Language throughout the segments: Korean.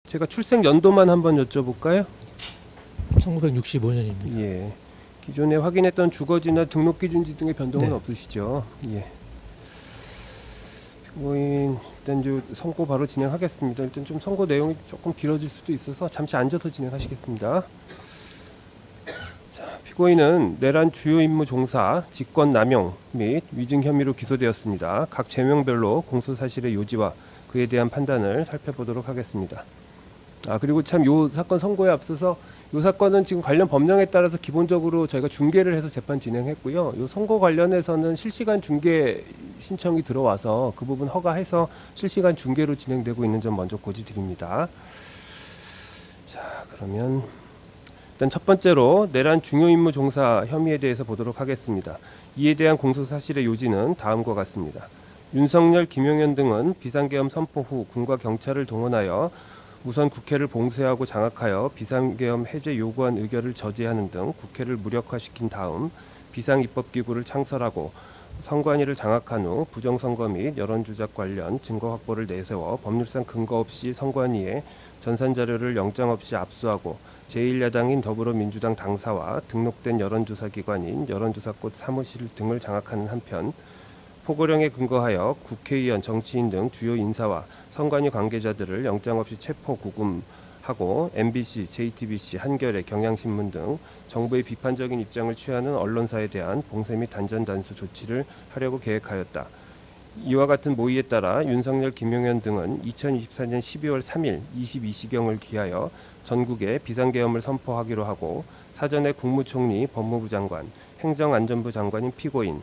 제가 출생 연도만 한번 여쭤볼까요? 1965년입니다. 예. 기존에 확인했던 주거지나 등록기준지 등의 변동은 네. 없으시죠? 예. 피고인 일단 이제 선고 바로 진행하겠습니다. 일단 좀 선고 내용이 조금 길어질 수도 있어서 잠시 앉아서 진행하시겠습니다. 자, 피고인은 내란 주요 임무 종사, 직권 남용 및 위증 혐의로 기소되었습니다. 각 죄명별로 공소 사실의 요지와 그에 대한 판단을 살펴보도록 하겠습니다. 그리고 참 요 사건 선고에 앞서서 요 사건은 지금 관련 법령에 따라서 기본적으로 저희가 중계를 해서 재판 진행했고요. 요 선고 관련해서는 실시간 중계 신청이 들어와서 그 부분 허가해서 실시간 중계로 진행되고 있는 점 먼저 고지드립니다. 자, 그러면 일단 첫 번째로 내란 중요 임무 종사 혐의에 대해서 보도록 하겠습니다. 이에 대한 공소 사실의 요지는 다음과 같습니다. 윤석열, 김용현 등은 비상계엄 선포 후 군과 경찰을 동원하여 우선 국회를 봉쇄하고 장악하여 비상계엄 해제 요구안 의결을 저지하는 등 국회를 무력화시킨 다음 비상입법기구를 창설하고 선관위를 장악한 후 부정선거 및 여론조작 관련 증거 확보를 내세워 법률상 근거 없이 선관위에 전산자료를 영장 없이 압수하고 제1야당인 더불어민주당 당사와 등록된 여론조사기관인 여론조사꽃 사무실 등을 장악하는 한편 포고령에 근거하여 국회의원, 정치인 등 주요 인사와 선관위 관계자들을 영장 없이 체포 구금하고 MBC, JTBC, 한겨레, 경향신문 등 정부의 비판적인 입장을 취하는 언론사에 대한 봉쇄 및 단전 단수 조치를 하려고 계획하였다. 이와 같은 모의에 따라 윤석열, 김용현 등은 2024년 12월 3일 22시경을 기하여 전국에 비상계엄을 선포하기로 하고 사전에 국무총리, 법무부 장관, 행정안전부 장관인 피고인,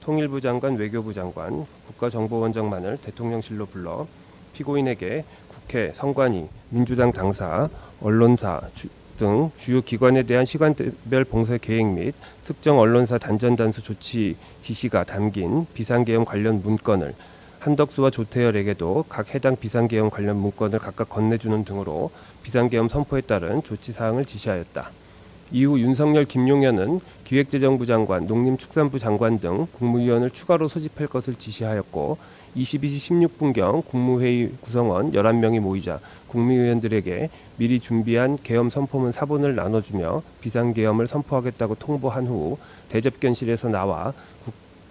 통일부 장관, 외교부 장관, 국가정보원장만을 대통령실로 불러 피고인에게 국회, 선관위, 민주당 당사, 언론사 등 주요 기관에 대한 시간별 봉쇄 계획 및 특정 언론사 단전 단수 조치 지시가 담긴 비상계엄 관련 문건을 한덕수와 조태열에게도 각 해당 비상계엄 관련 문건을 각각 건네주는 등으로 비상계엄 선포에 따른 조치 사항을 지시하였다. 이후 윤석열, 김용현은 기획재정부 장관, 농림축산부 장관 등 국무위원을 추가로 소집할 것을 지시하였고 22시 16분경 국무회의 구성원 11명이 모이자 국무위원들에게 미리 준비한 계엄 선포문 사본을 나눠주며 비상계엄을 선포하겠다고 통보한 후 대접견실에서 나와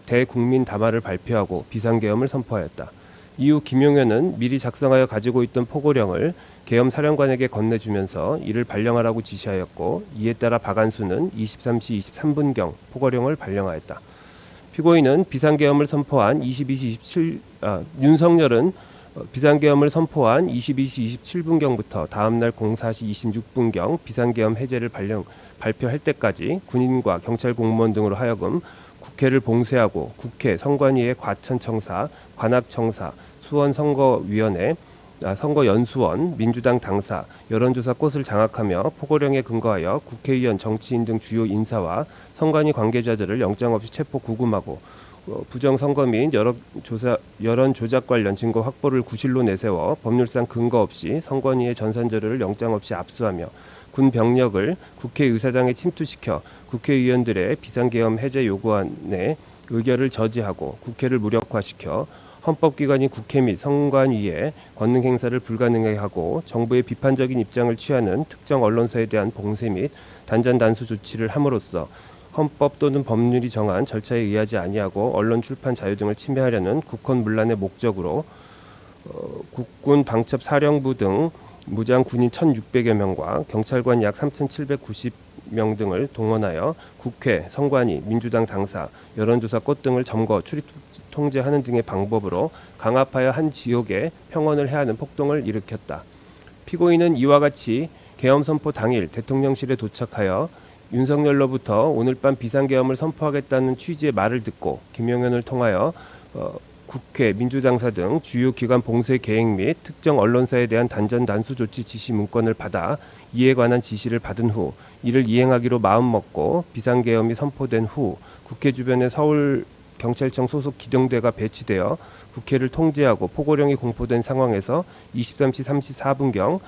대국민 담화를 발표하고 비상계엄을 선포하였다. 이후 김용현은 미리 작성하여 가지고 있던 포고령을 계엄 사령관에게 건네주면서 이를 발령하라고 지시하였고 이에 따라 박안수는 23시 23분경 포고령을 발령하였다. 피고인은 비상계엄을 선포한 22시 27 윤석열은 비상계엄을 선포한 22시 27분경부터 다음날 04시 26분경 비상계엄 해제를 발표할 때까지 군인과 경찰 공무원 등으로 하여금 국회를 봉쇄하고 국회, 선관위의 과천청사, 관악청사, 수원선거위원회, 선거연수원, 민주당 당사, 여론조사꽃을 장악하며 포고령에 근거하여 국회의원, 정치인 등 주요 인사와 선관위 관계자들을 영장 없이 체포 구금하고 부정선거 및 여론조작 관련 증거 확보를 구실로 내세워 법률상 근거 없이 선관위의 전산자료를 영장 없이 압수하며 군 병력을 국회의사당에 침투시켜 국회의원들의 비상계엄 해제 요구안에 의결을 저지하고 국회를 무력화시켜 헌법기관인 국회 및 선관위의 권능행사를 불가능하게 하고 정부의 비판적인 입장을 취하는 특정 언론사에 대한 봉쇄 및 단전 단수 조치를 함으로써 헌법 또는 법률이 정한 절차에 의하지 아니하고 언론 출판 자유 등을 침해하려는 국헌문란의 목적으로 국군 방첩 사령부 등 무장 군인 1,600여 명과 경찰관 약 3,790명 등을 동원하여 국회, 선관위, 민주당 당사, 여론조사꽃 등을 점거, 출입 통제하는 등의 방법으로 강압하여 한 지역에 평원을 해하는 폭동을 일으켰다. 피고인은 이와 같이 계엄 선포 당일 대통령실에 도착하여 윤석열로부터 오늘 밤 비상계엄을 선포하겠다는 취지의 말을 듣고 김용현을 통하여 국회, 민주당사 등 주요 기관 봉쇄 계획 및 특정 언론사에 대한 단전 단수 조치 지시 문건을 받아 이에 관한 지시를 받은 후 이를 이행하기로 마음먹고 비상계엄이 선포된 후 국회 주변에 서울경찰청 소속 기동대가 배치되어 국회를 통제하고 포고령이 공포된 상황에서 23시 34분경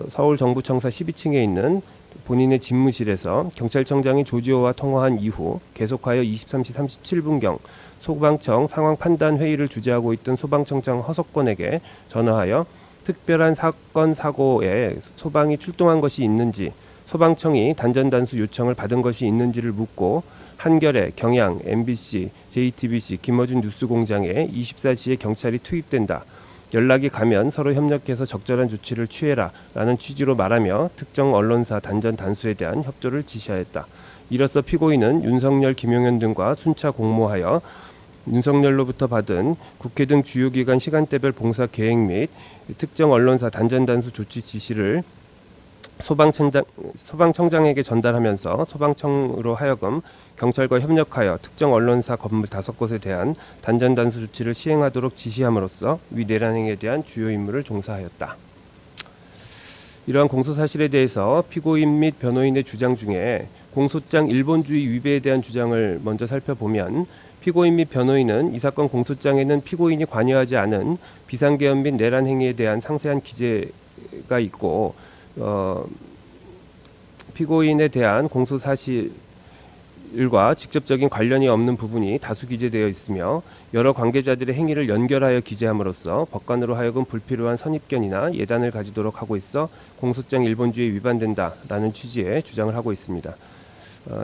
서울정부청사 12층에 있는 본인의 집무실에서 경찰청장인 조지호와 통화한 이후 계속하여 23시 37분경 소방청 상황 판단 회의를 주재하고 있던 소방청장 허석권에게 전화하여 특별한 사건 사고에 소방이 출동한 것이 있는지, 소방청이 단전단수 요청을 받은 것이 있는지를 묻고 한겨레, 경향, MBC, JTBC, 김어준 뉴스공장에 24시에 경찰이 투입된다. 연락이 가면 서로 협력해서 적절한 조치를 취해라 라는 취지로 말하며 특정 언론사 단전 단수에 대한 협조를 지시하였다. 이로써 피고인은 윤석열, 김용현 등과 순차 공모하여 윤석열로부터 받은 국회 등 주요 기관 시간대별 봉사 계획 및 특정 언론사 단전 단수 조치 지시를 소방청장에게 전달하면서 소방청으로 하여금 경찰과 협력하여 특정 언론사 건물 5곳에 대한 단전 단수 조치를 시행하도록 지시함으로써 위 내란 행위에 대한 주요 임무를 종사하였다. 이러한 공소 사실에 대해서 피고인 및 변호인의 주장 중에 공소장 일본주의 위배에 대한 주장을 먼저 살펴보면, 피고인 및 변호인은 이 사건 공소장에는 피고인이 관여하지 않은 비상계엄 및 내란 행위에 대한 상세한 기재가 있고, 피고인에 대한 공소 사실과 직접적인 관련이 없는 부분이 다수 기재되어 있으며, 여러 관계자들의 행위를 연결하여 기재함으로써 법관으로 하여금 불필요한 선입견이나 예단을 가지도록 하고 있어 공소장 일본주의에 위반된다라는 취지의 주장을 하고 있습니다.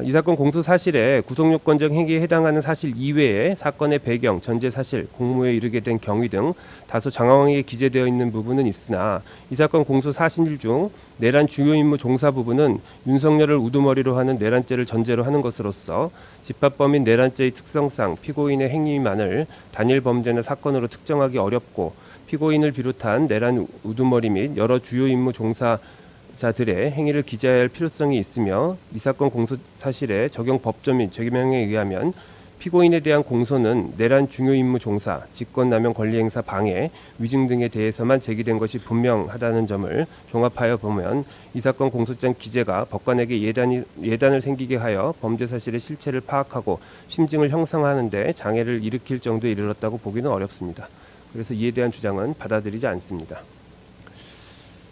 이 사건 공소 사실에 구속요건적 행위에 해당하는 사실 이외에 사건의 배경, 전제 사실, 공모에 이르게 된 경위 등 다소 장황하게 기재되어 있는 부분은 있으나, 이 사건 공소 사실 중 내란 주요 임무 종사 부분은 윤석열을 우두머리로 하는 내란죄를 전제로 하는 것으로서 집합범인 내란죄의 특성상 피고인의 행위만을 단일 범죄나 사건으로 특정하기 어렵고, 피고인을 비롯한 내란 우두머리 및 여러 주요 임무 종사자들의 행위를 기재해야 할 필요성이 있으며, 이 사건 공소 사실의 적용 법조 및 죄명에 의하면 피고인에 대한 공소는 내란 중요 임무 종사, 직권남용 권리행사 방해, 위증 등에 대해서만 제기된 것이 분명하다는 점을 종합하여 보면, 이 사건 공소장 기재가 법관에게 예단을 생기게 하여 범죄 사실의 실체를 파악하고 심증을 형성하는 데 장애를 일으킬 정도에 이르렀다고 보기는 어렵습니다. 그래서 이에 대한 주장은 받아들이지 않습니다.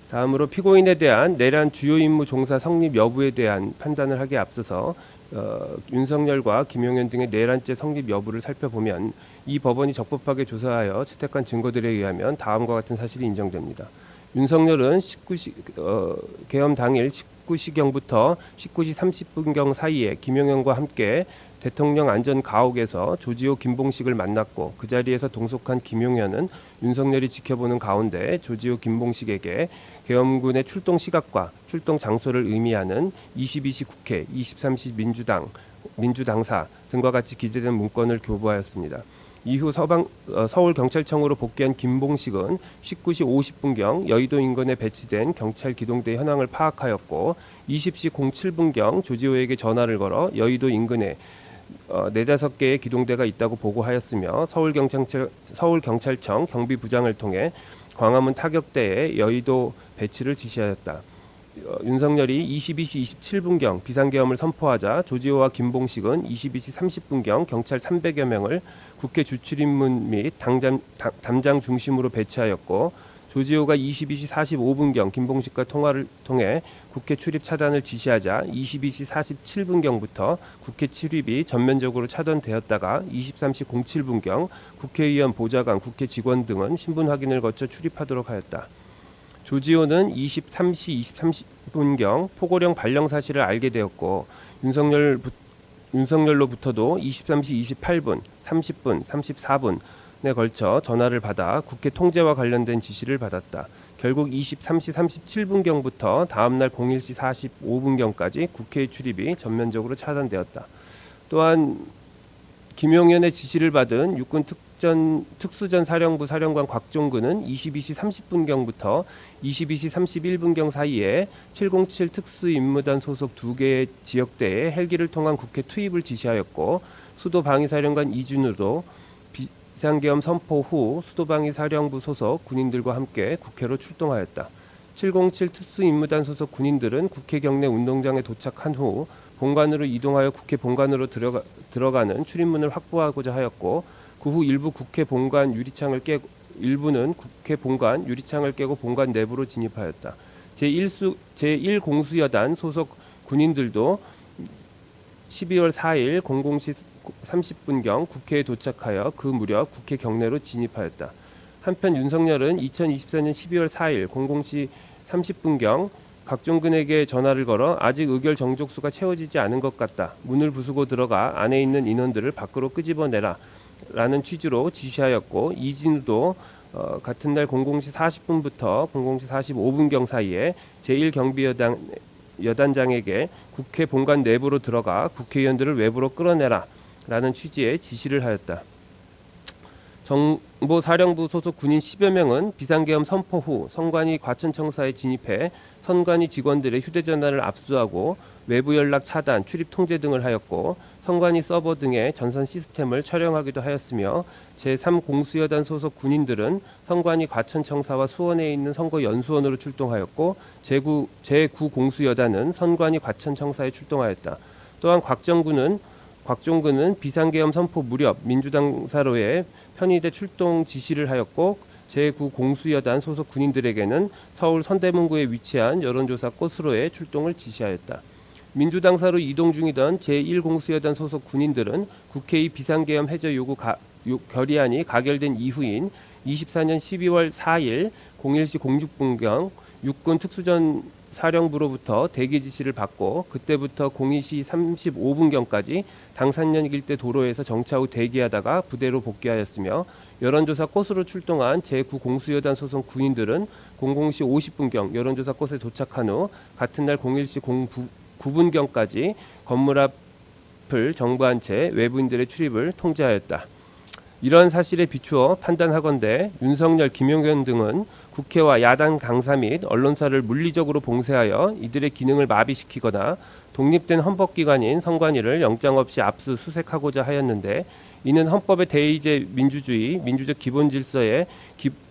다음으로 피고인에 대한 내란 주요 임무 종사 성립 여부에 대한 판단을 하기에 앞서서 윤석열과 김용현 등의 내란죄 성립 여부를 살펴보면, 이 법원이 적법하게 조사하여 채택한 증거들에 의하면 다음과 같은 사실이 인정됩니다. 윤석열은 계엄 당일 19시경부터 19시 30분경 사이에 김용현과 함께 대통령 안전 가옥에서 조지호 김봉식을 만났고, 그 자리에서 동석한 김용현은 윤석열이 지켜보는 가운데 조지호 김봉식에게 계엄군의 출동 시각과 출동 장소를 의미하는 22시 국회, 23시 민주당사 등과 같이 기재된 문건을 교부하였습니다. 이후 서울경찰청으로 복귀한 김봉식은 19시 50분경 여의도 인근에 배치된 경찰 기동대 현황을 파악하였고, 20시 07분경 조지호에게 전화를 걸어 여의도 인근에 4-5개의 기동대가 있다고 보고하였으며, 서울경찰청 경비부장을 통해 광화문 타격대에 여의도 배치를 지시하였다. 윤석열이 22시 27분경 비상계엄을 선포하자 조지호와 김봉식은 22시 30분경 경찰 300여 명을 국회 주출입문 및 담장 중심으로 배치하였고, 조지호가 22시 45분경 김봉식과 통화를 통해 국회 출입 차단을 지시하자 22시 47분경부터 국회 출입이 전면적으로 차단되었다가 23시 07분경 국회의원, 보좌관, 국회 직원 등은 신분 확인을 거쳐 출입하도록 하였다. 조지호는 23시 23분경 포고령 발령 사실을 알게 되었고, 윤석열로부터도 23시 28분, 30분, 34분에 걸쳐 전화를 받아 국회 통제와 관련된 지시를 받았다. 결국 23시 37분경부터 다음날 01시 45분경까지 국회의 출입이 전면적으로 차단되었다. 또한 김용현의 지시를 받은 육군 특수전 사령부 사령관 곽종근은 22시 30분경부터 22시 31분경 사이에 707 특수임무단 소속 2개의 지역대에 헬기를 통한 국회 투입을 지시하였고, 수도방위사령관 이준우도 비상계엄 선포 후 수도방위사령부 소속 군인들과 함께 국회로 출동하였다. 707 특수임무단 소속 군인들은 국회 경내 운동장에 도착한 후 본관으로 이동하여 국회 본관으로 들어가는 출입문을 확보하고자 하였고, 그 후 일부는 국회 본관 유리창을 깨고 본관 내부로 진입하였다. 제1공수여단 소속 군인들도 12월 4일 00시 30분경 국회에 도착하여 그 무렵 국회 경내로 진입하였다. 한편 윤석열은 2024년 12월 4일 00시 30분경 각종근에게 전화를 걸어 아직 의결 정족수가 채워지지 않은 것 같다. 문을 부수고 들어가 안에 있는 인원들을 밖으로 끄집어내라 라는 취지로 지시하였고, 이진우도 같은 날 00시 40분부터 00시 45분경 사이에 제1경비여단장에게 국회 본관 내부로 들어가 국회의원들을 외부로 끌어내라 라는 취지의 지시를 하였다. 정보사령부 소속 군인 10여 명은 비상계엄 선포 후 선관위 과천청사에 진입해 선관위 직원들의 휴대전화를 압수하고 외부 연락 차단, 출입 통제 등을 하였고, 선관위 서버 등의 전산 시스템을 촬영하기도 하였으며, 제3공수여단 소속 군인들은 선관위 과천청사와 수원에 있는 선거연수원으로 출동하였고, 제9공수여단은 선관위 과천청사에 출동하였다. 또한 곽종근은 비상계엄 선포 무렵 민주당 사로에 편의대 출동 지시를 하였고, 제9공수여단 소속 군인들에게는 서울 서대문구에 위치한 여론조사 꽃으로의 출동을 지시하였다. 민주당사로 이동 중이던 제1공수여단 소속 군인들은 국회의 비상계엄 해제 요구 결의안이 가결된 이후인 24년 12월 4일 01시 06분경 육군 특수전 사령부로부터 대기 지시를 받고, 그때부터 02시 35분경까지 당산역 일대 도로에서 정차 후 대기하다가 부대로 복귀하였으며, 여론조사 꽃으로 출동한 제9공수여단 소속 군인들은 00시 50분경 여론조사 꽃에 도착한 후 같은 날 01시 09분경까지 건물 앞을 정부한 채 외부인들의 출입을 통제하였다. 이러한 사실에 비추어 판단하건대 윤석열, 김용현 등은 국회와 야당 강사 및 언론사를 물리적으로 봉쇄하여 이들의 기능을 마비시키거나 독립된 헌법기관인 선관위를 영장 없이 압수수색하고자 하였는데, 이는 헌법의 대의제 민주주의, 민주적 기본질서의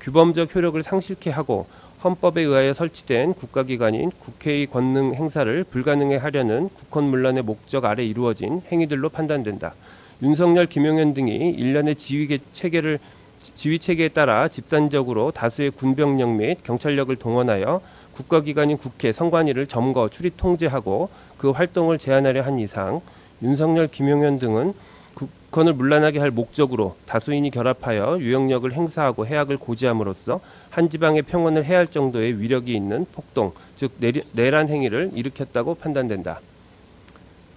규범적 효력을 상실케 하고 헌법에 의하여 설치된 국가기관인 국회의 권능 행사를 불가능해 하려는 국헌문란의 목적 아래 이루어진 행위들로 판단된다. 윤석열, 김용현 등이 일련의 지휘체계에 따라 집단적으로 다수의 군병력 및 경찰력을 동원하여 국가기관인 국회, 선관위를 점거, 출입 통제하고 그 활동을 제한하려 한 이상, 윤석열, 김용현 등은 국헌을 문란하게 할 목적으로 다수인이 결합하여 유영력을 행사하고 해악을 고지함으로써 한 지방의 평온을 해할 정도의 위력이 있는 폭동, 즉 내란 행위를 일으켰다고 판단된다.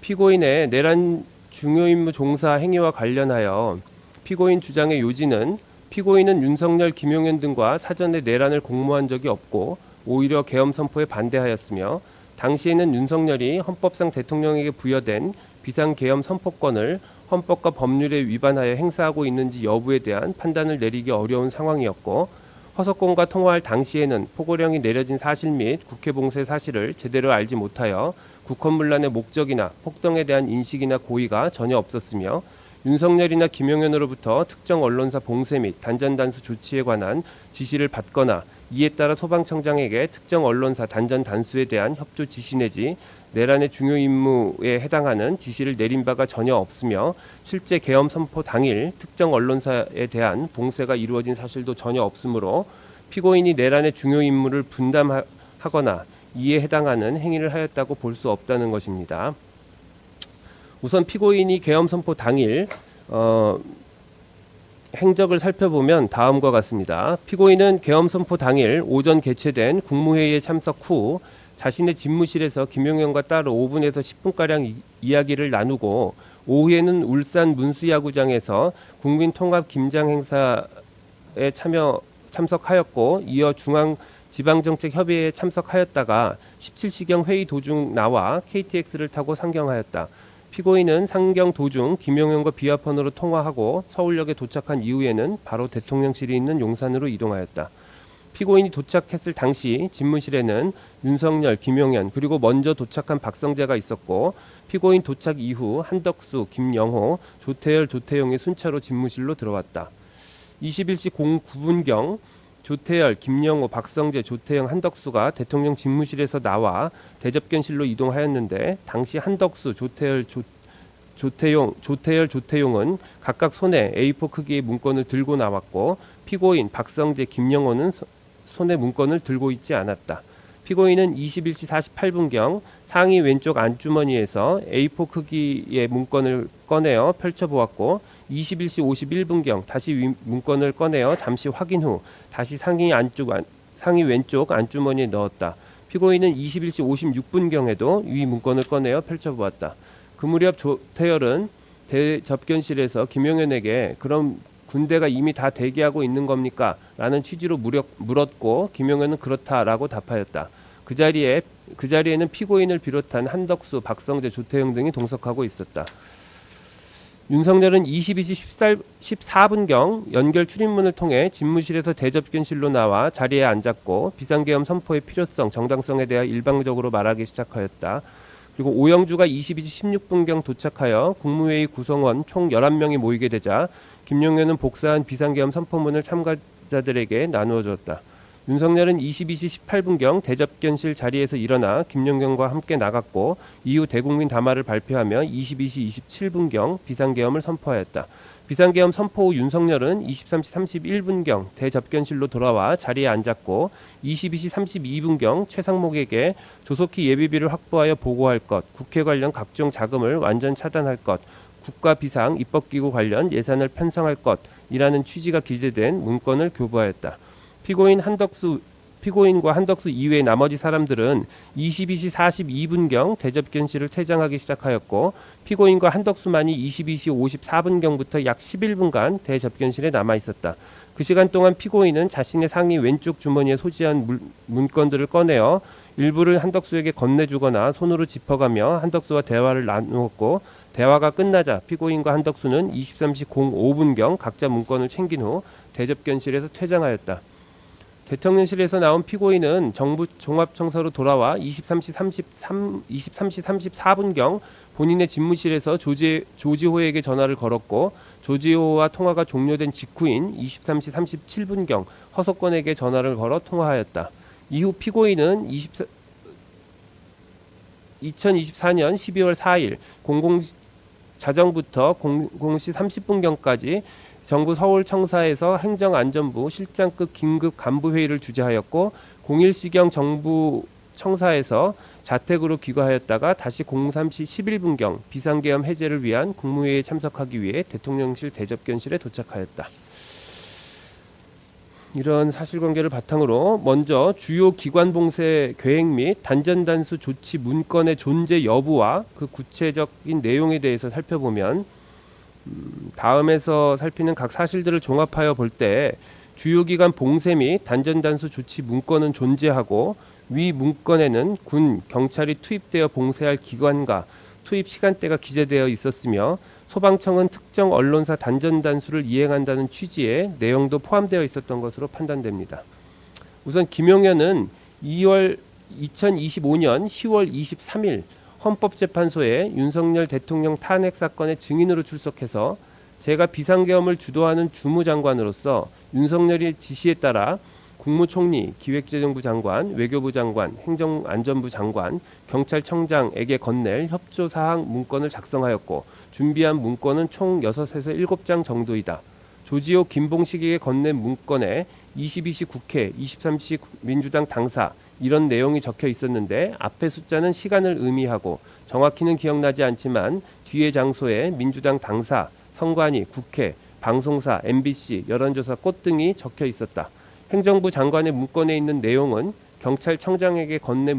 피고인의 내란 중요임무 종사 행위와 관련하여 피고인 주장의 요지는, 피고인은 윤석열, 김용현 등과 사전에 내란을 공모한 적이 없고 오히려 계엄 선포에 반대하였으며, 당시에는 윤석열이 헌법상 대통령에게 부여된 비상계엄 선포권을 헌법과 법률에 위반하여 행사하고 있는지 여부에 대한 판단을 내리기 어려운 상황이었고, 허석공과 통화할 당시에는 포고령이 내려진 사실 및 국회 봉쇄 사실을 제대로 알지 못하여 국헌문란의 목적이나 폭동에 대한 인식이나 고의가 전혀 없었으며, 윤석열이나 김용현으로부터 특정 언론사 봉쇄 및 단전단수 조치에 관한 지시를 받거나 이에 따라 소방청장에게 특정 언론사 단전 단수에 대한 협조 지시 내지 내란의 중요 임무에 해당하는 지시를 내린 바가 전혀 없으며, 실제 계엄 선포 당일 특정 언론사에 대한 봉쇄가 이루어진 사실도 전혀 없으므로 피고인이 내란의 중요 임무를 분담하거나 이에 해당하는 행위를 하였다고 볼 수 없다는 것입니다. 우선 피고인이 계엄 선포 당일 행적을 살펴보면 다음과 같습니다. 피고인은 계엄 선포 당일 오전 개최된 국무회의에 참석 후 자신의 집무실에서 김용현과 따로 5분에서 10분가량 이야기를 나누고, 오후에는 울산 문수야구장에서 국민통합 김장 행사에 참석하였고, 이어 중앙지방정책협의회에 참석하였다가 17시경 회의 도중 나와 KTX를 타고 상경하였다. 피고인은 상경 도중 김용현과 비화폰으로 통화하고 서울역에 도착한 이후에는 바로 대통령실이 있는 용산으로 이동하였다. 피고인이 도착했을 당시 집무실에는 윤석열, 김용현 그리고 먼저 도착한 박성재가 있었고, 피고인 도착 이후 한덕수, 김영호, 조태열, 조태용이 순차로 집무실로 들어왔다. 21시 09분경 조태열, 김영호, 박성재, 조태영, 한덕수가 대통령 집무실에서 나와 대접견실로 이동하였는데, 당시 한덕수, 조태열, 조태용은 각각 손에 A4 크기의 문건을 들고 나왔고, 피고인 박성재, 김영호는 손에 문건을 들고 있지 않았다. 피고인은 21시 48분경 상의 왼쪽 안주머니에서 A4 크기의 문건을 꺼내어 펼쳐보았고 21시 51분경 다시 문건을 꺼내어 잠시 확인 후 다시 상의 왼쪽 안주머니에 넣었다. 피고인은 21시 56분경에도 위 문건을 꺼내어 펼쳐보았다. 그 무렵 조태열은 대접견실에서 김용현에게 그럼 군대가 이미 다 대기하고 있는 겁니까? 라는 취지로 물었고 김용현은 그렇다라고 답하였다. 그 자리에는 피고인을 비롯한 한덕수, 박성재, 조태영 등이 동석하고 있었다. 윤석열은 22시 14분경 연결 출입문을 통해 집무실에서 대접견실로 나와 자리에 앉았고 비상계엄 선포의 필요성, 정당성에 대해 일방적으로 말하기 시작하였다. 그리고 오영주가 22시 16분경 도착하여 국무회의 구성원 총 11명이 모이게 되자 김용현은 복사한 비상계엄 선포문을 참가자들에게 나누어 주었다. 윤석열은 22시 18분경 대접견실 자리에서 일어나 김용현과 함께 나갔고 이후 대국민 담화를 발표하며 22시 27분경 비상계엄을 선포하였다. 비상계엄 선포 후 윤석열은 23시 31분경 대접견실로 돌아와 자리에 앉았고 22시 32분경 최상목에게 조속히 예비비를 확보하여 보고할 것, 국회 관련 각종 자금을 완전 차단할 것, 국가 비상 입법기구 관련 예산을 편성할 것이라는 취지가 기재된 문건을 교부하였다. 피고인과 한덕수 이외의 나머지 사람들은 22시 42분경 대접견실을 퇴장하기 시작하였고 피고인과 한덕수만이 22시 54분경부터 약 11분간 대접견실에 남아 있었다. 그 시간 동안 피고인은 자신의 상의 왼쪽 주머니에 소지한 문건들을 꺼내어 일부를 한덕수에게 건네주거나 손으로 짚어가며 한덕수와 대화를 나누었고 대화가 끝나자 피고인과 한덕수는 23시 05분경 각자 문건을 챙긴 후 대접견실에서 퇴장하였다. 대통령실에서 나온 피고인은 정부 종합청사로 돌아와 23시 34분경 본인의 집무실에서 조지호에게 전화를 걸었고 조지호와 통화가 종료된 직후인 23시 37분경 허석권에게 전화를 걸어 통화하였다. 이후 피고인은 2024년 12월 4일 자정부터 00시 30분경까지 정부 서울청사에서 행정안전부 실장급 긴급 간부회의를 주재하였고 01시경 정부 청사에서 자택으로 귀가하였다가 다시 03시 11분경 비상계엄 해제를 위한 국무회의에 참석하기 위해 대통령실 대접견실에 도착하였다. 이런 사실관계를 바탕으로 먼저 주요 기관 봉쇄 계획 및 단전단수 조치 문건의 존재 여부와 그 구체적인 내용에 대해서 살펴보면 다음에서 살피는 각 사실들을 종합하여 볼 때 주요 기관 봉쇄 및 단전단수 조치 문건은 존재하고 위 문건에는 군, 경찰이 투입되어 봉쇄할 기관과 투입 시간대가 기재되어 있었으며 소방청은 특정 언론사 단전단수를 이행한다는 취지의 내용도 포함되어 있었던 것으로 판단됩니다. 우선 김용현은 2025년 10월 23일 헌법재판소에 윤석열 대통령 탄핵 사건의 증인으로 출석해서 제가 비상계엄을 주도하는 주무장관으로서 윤석열의 지시에 따라 국무총리, 기획재정부 장관, 외교부 장관, 행정안전부 장관, 경찰청장에게 건넬 협조사항 문건을 작성하였고 준비한 문건은 총 6에서 7장 정도이다. 조지호 김봉식에게 건넨 문건에 22시 국회, 23시 민주당 당사 이런 내용이 적혀 있었는데 앞의 숫자는 시간을 의미하고 정확히는 기억나지 않지만 뒤에 장소에 민주당 당사, 선관위, 국회, 방송사, MBC, 여론조사 꽃 등이 적혀 있었다. 행정부 장관의 문건에 있는 내용은 경찰청장에게 건넨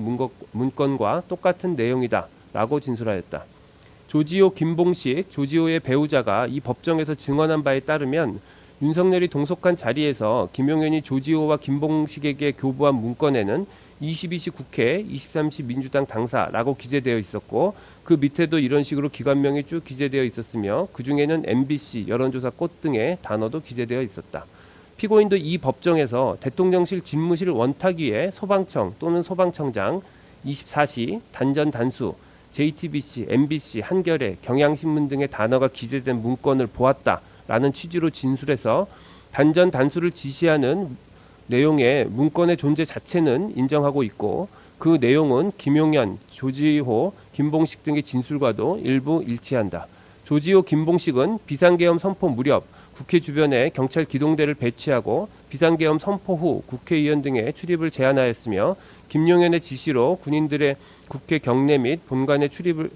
문건과 똑같은 내용이다 라고 진술하였다. 조지호 김봉식, 조지호의 배우자가 이 법정에서 증언한 바에 따르면 윤석열이 동석한 자리에서 김용현이 조지호와 김봉식에게 교부한 문건에는 22시 국회, 23시 민주당 당사라고 기재되어 있었고 그 밑에도 이런 식으로 기관명이 쭉 기재되어 있었으며 그 중에는 MBC, 여론조사 꽃 등의 단어도 기재되어 있었다. 피고인도 이 법정에서 대통령실 집무실 원탁위에 소방청 또는 소방청장, 24시, 단전 단수, JTBC, MBC, 한겨레, 경향신문 등의 단어가 기재된 문건을 보았다라는 취지로 진술해서 단전 단수를 지시하는 내용의 문건의 존재 자체는 인정하고 있고 그 내용은 김용현, 조지호, 김봉식 등의 진술과도 일부 일치한다. 조지호, 김봉식은 비상계엄 선포 무렵 국회 주변에 경찰 기동대를 배치하고 비상계엄 선포 후 국회의원 등의 출입을 제한하였으며 김용현의 지시로 군인들의 국회 경내 및 본관에 출입을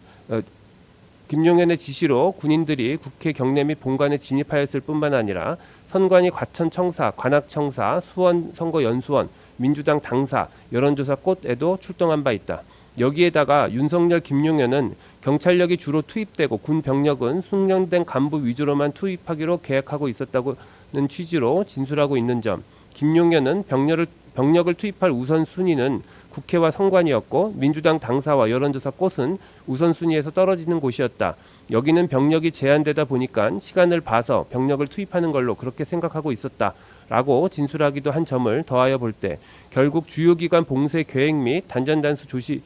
김용현의 지시로 군인들이 국회 경내 및 본관에 진입하였을 뿐만 아니라 선관위 과천청사, 관악청사, 수원선거연수원, 민주당 당사, 여론조사 꽃에도 출동한 바 있다. 여기에다가 윤석열, 김용현은 경찰력이 주로 투입되고 군 병력은 숙련된 간부 위주로만 투입하기로 계획하고 있었다는 취지로 진술하고 있는 점, 김용현은 병력을 투입할 우선순위는 국회와 선관위였고 민주당 당사와 여론조사 꽃은 우선순위에서 떨어지는 곳이었다. 여기는 병력이 제한되다 보니까 시간을 봐서 병력을 투입하는 걸로 그렇게 생각하고 있었다. 라고 진술하기도 한 점을 더하여 볼 때 결국 주요기관 봉쇄 계획 및 단전단수 조치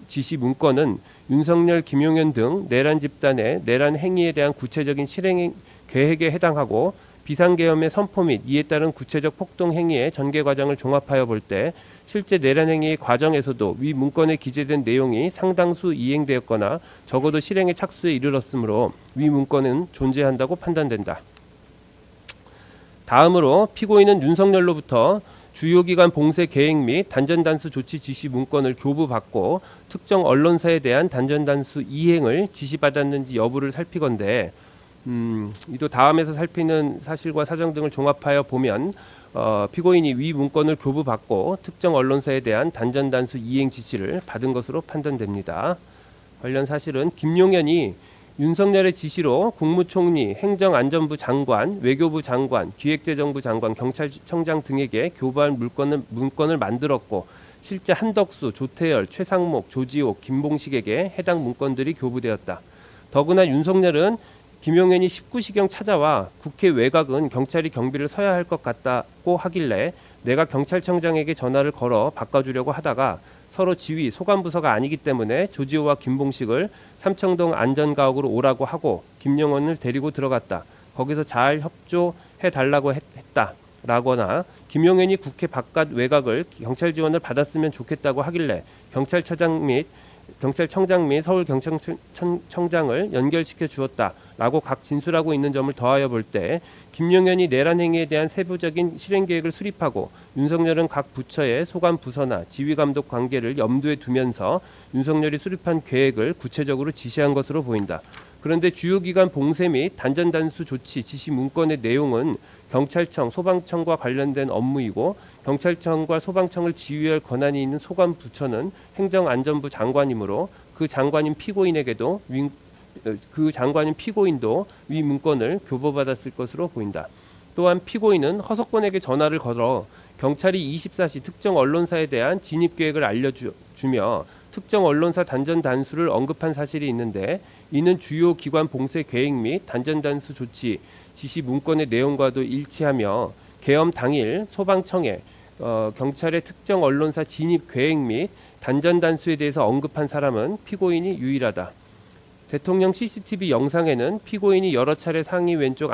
지시 문건은 윤석열, 김용현 등 내란 집단의 내란 행위에 대한 구체적인 실행 계획에 해당하고 비상계엄의 선포 및 이에 따른 구체적 폭동 행위의 전개 과정을 종합하여 볼 때 실제 내란 행위 과정에서도 위 문건에 기재된 내용이 상당수 이행되었거나 적어도 실행의 착수에 이르렀으므로 위 문건은 존재한다고 판단된다. 다음으로 피고인은 윤석열로부터 주요기관 봉쇄 계획 및 단전단수 조치 지시 문건을 교부받고 특정 언론사에 대한 단전단수 이행을 지시받았는지 여부를 살피건대 이도 다음에서 살피는 사실과 사정 등을 종합하여 보면 피고인이 위 문건을 교부받고 특정 언론사에 대한 단전단수 이행 지시를 받은 것으로 판단됩니다. 관련 사실은 김용현이 윤석열의 지시로 국무총리, 행정안전부 장관, 외교부 장관, 기획재정부 장관, 경찰청장 등에게 교부할 문건을 만들었고 실제 한덕수, 조태열, 최상목, 조지옥, 김봉식에게 해당 문건들이 교부되었다. 더구나 윤석열은 김용현이 19시경 찾아와 국회 외곽은 경찰이 경비를 서야 할 것 같다고 하길래 내가 경찰청장에게 전화를 걸어 바꿔주려고 하다가 서로 지휘, 소관부서가 아니기 때문에 조지호와 김봉식을 삼청동 안전가옥으로 오라고 하고 김용현을 데리고 들어갔다. 거기서 잘 협조해달라고 했다. 라거나 김용현이 국회 바깥 외곽을 경찰 지원을 받았으면 좋겠다고 하길래 경찰청장 및 서울경찰청장을 연결시켜 주었다. 라고 각 진술하고 있는 점을 더하여 볼 때 김용현이 내란 행위에 대한 세부적인 실행 계획을 수립하고 윤석열은 각 부처의 소관 부서나 지휘 감독 관계를 염두에 두면서 윤석열이 수립한 계획을 구체적으로 지시한 것으로 보인다. 그런데 주요기관 봉쇄 및 단전단수 조치 지시 문건의 내용은 경찰청, 소방청과 관련된 업무이고 경찰청과 소방청을 지휘할 권한이 있는 소관 부처는 행정안전부 장관이므로 그 장관인 피고인도 위 문건을 교부받았을 것으로 보인다. 또한 피고인은 허석권에게 전화를 걸어 경찰이 24시 특정 언론사에 대한 진입 계획을 알려주며 특정 언론사 단전 단수를 언급한 사실이 있는데 이는 주요 기관 봉쇄 계획 및 단전 단수 조치 지시 문건의 내용과도 일치하며 계엄 당일 소방청에 경찰의 특정 언론사 진입 계획 및 단전 단수에 대해서 언급한 사람은 피고인이 유일하다. 대통령 CCTV 영상에는 피고인이 여러 차례 상의 왼쪽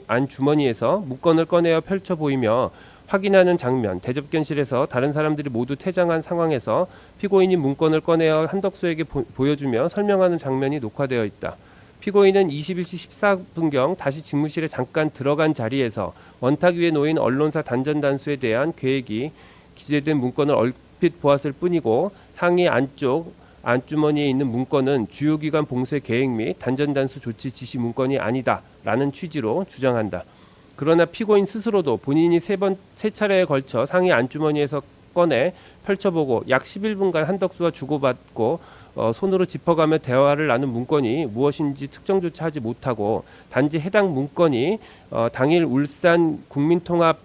안주머니에서 문건을 꺼내어 펼쳐 보이며 확인하는 장면, 대접견실에서 다른 사람들이 모두 퇴장한 상황에서 피고인이 문건을 꺼내어 한덕수에게 보여주며 설명하는 장면이 녹화되어 있다. 피고인은 21시 14분경 다시 직무실에 잠깐 들어간 자리에서 원탁 위에 놓인 언론사 단전 단수에 대한 계획이 기재된 문건을 얼핏 보았을 뿐이고 상의 안쪽 안주머니에 있는 문건은 주요기관 봉쇄 계획 및 단전단수 조치 지시 문건이 아니다 라는 취지로 주장한다. 그러나 피고인 스스로도 본인이 세 차례에 걸쳐 상의 안주머니에서 꺼내 펼쳐보고 약 11분간 한덕수와 주고받고 손으로 짚어가며 대화를 나눈 문건이 무엇인지 특정조차 하지 못하고 단지 해당 문건이 당일 울산 국민통합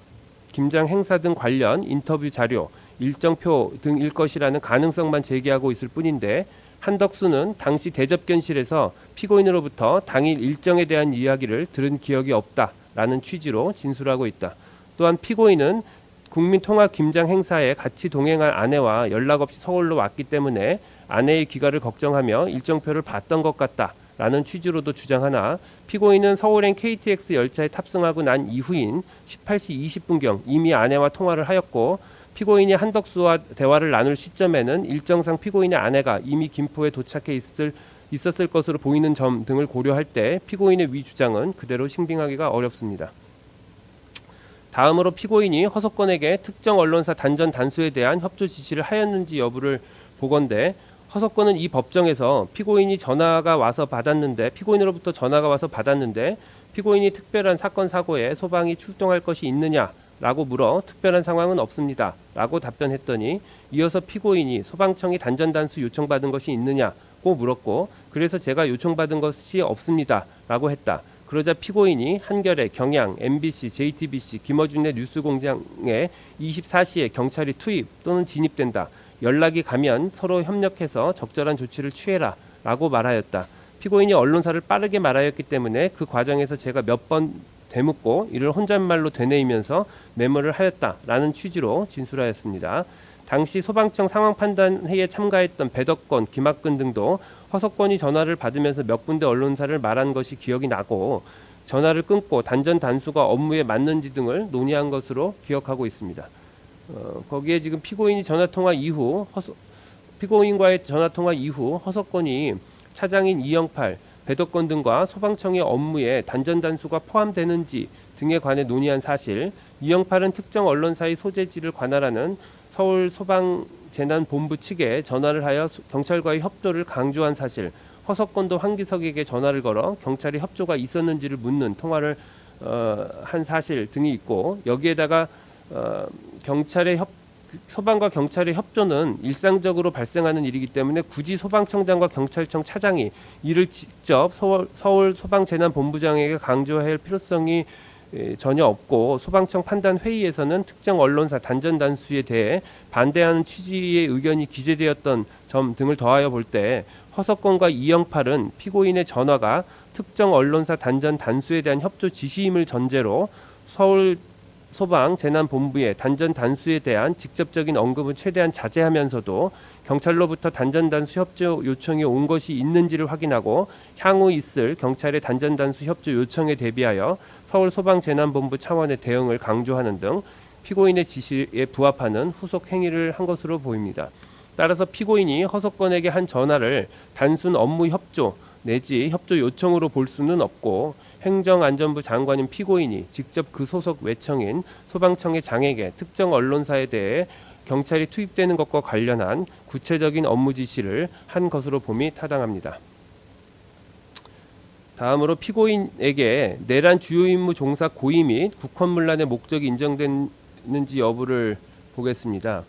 김장 행사 등 관련 인터뷰 자료 일정표 등일 것이라는 가능성만 제기하고 있을 뿐인데 한덕수는 당시 대접견실에서 피고인으로부터 당일 일정에 대한 이야기를 들은 기억이 없다라는 취지로 진술하고 있다. 또한 피고인은 국민통합 김장 행사에 같이 동행한 아내와 연락 없이 서울로 왔기 때문에 아내의 귀가를 걱정하며 일정표를 봤던 것 같다라는 취지로도 주장하나 피고인은 서울행 KTX 열차에 탑승하고 난 이후인 18시 20분경 이미 아내와 통화를 하였고 피고인이 한덕수와 대화를 나눌 시점에는 일정상 피고인의 아내가 이미 김포에 도착해 있었을 것으로 보이는 점 등을 고려할 때 피고인의 위 주장은 그대로 신빙하기가 어렵습니다. 다음으로 피고인이 허석권에게 특정 언론사 단전 단수에 대한 협조 지시를 하였는지 여부를 보건대 허석권은 이 법정에서 피고인이 전화가 와서 받았는데 피고인으로부터 전화가 와서 받았는데 피고인이 특별한 사건 사고에 소방이 출동할 것이 있느냐라고 물어 특별한 상황은 없습니다 라고 답변했더니 이어서 피고인이 소방청이 단전 단수 요청받은 것이 있느냐고 물었고 그래서 제가 요청받은 것이 없습니다 라고 했다. 그러자 피고인이 한겨레, 경향, MBC, JTBC, 김어준의 뉴스공장에 24시에 경찰이 투입 또는 진입된다. 연락이 가면 서로 협력해서 적절한 조치를 취해라 라고 말하였다. 피고인이 언론사를 빠르게 말하였기 때문에 그 과정에서 제가 몇 번 되묻고 이를 혼잣말로 되뇌이면서 메모를 하였다라는 취지로 진술하였습니다. 당시 소방청 상황판단회의에 참가했던 배덕권, 김학근 등도 허석권이 전화를 받으면서 몇 군데 언론사를 말한 것이 기억이 나고 전화를 끊고 단전 단수가 업무에 맞는지 등을 논의한 것으로 기억하고 있습니다. 거기에 지금 피고인이 피고인과의 전화통화 이후 허석권이 차장인 이영팔, 배덕권 등과 소방청의 업무에 단전 단수가 포함되는지 등에 관해 논의한 사실, 이영팔은 특정 언론사의 소재지를 관할하는 서울소방재난본부 측에 전화를 하여 경찰과의 협조를 강조한 사실, 허석권도 황기석에게 전화를 걸어 경찰의 협조가 있었는지를 묻는 통화를 한 사실 등이 있고 여기에다가 소방과 경찰의 협조는 일상적으로 발생하는 일이기 때문에 굳이 소방청장과 경찰청 차장이 이를 직접 서울 소방재난본부장에게 강조해야 할 필요성이 전혀 없고 소방청 판단 회의에서는 특정 언론사 단전 단수에 대해 반대하는 취지의 의견이 기재되었던 점 등을 더하여 볼 때 허석권과 이영팔은 피고인의 전화가 특정 언론사 단전 단수에 대한 협조 지시임을 전제로 서울 소방재난본부의 단전 단수에 대한 직접적인 언급은 최대한 자제하면서도 경찰로부터 단전 단수 협조 요청이 온 것이 있는지를 확인하고 향후 있을 경찰의 단전 단수 협조 요청에 대비하여 서울소방재난본부 차원의 대응을 강조하는 등 피고인의 지시에 부합하는 후속 행위를 한 것으로 보입니다. 따라서 피고인이 허석권에게 한 전화를 단순 업무 협조 내지 협조 요청으로 볼 수는 없고 행정안전부 장관인 피고인이 직접 그 소속 외청인 소방청의 장에게 특정 언론사에 대해 경찰이 투입되는 것과 관련한 구체적인 업무 지시를 한 것으로 봄이 타당합니다. 다음으로 피고인에게 내란 주요 임무 종사 고의 및 국헌문란의 목적이 인정되는지 여부를 보겠습니다.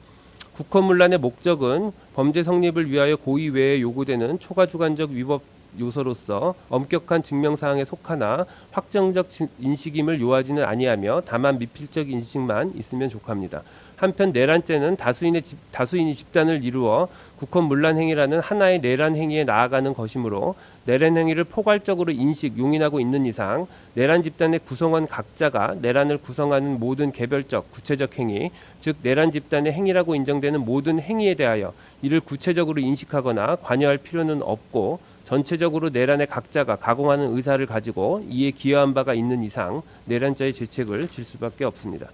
국헌문란의 목적은 범죄 성립을 위하여 고의 외에 요구되는 초과주관적 위법 요소로서 엄격한 증명사항에 속하나 확정적 인식임을 요하지는 아니하며 다만 미필적 인식만 있으면 족합니다. 한편 내란죄는 다수인이 집단을 이루어 국헌문란 행위라는 하나의 내란 행위에 나아가는 것이므로 내란 행위를 포괄적으로 인식, 용인하고 있는 이상 내란 집단의 구성원 각자가 내란을 구성하는 모든 개별적, 구체적 행위, 즉 내란 집단의 행위라고 인정되는 모든 행위에 대하여 이를 구체적으로 인식하거나 관여할 필요는 없고 전체적으로 내란의 각자가 가공하는 의사를 가지고 이에 기여한 바가 있는 이상 내란죄의 죄책을 질 수밖에 없습니다.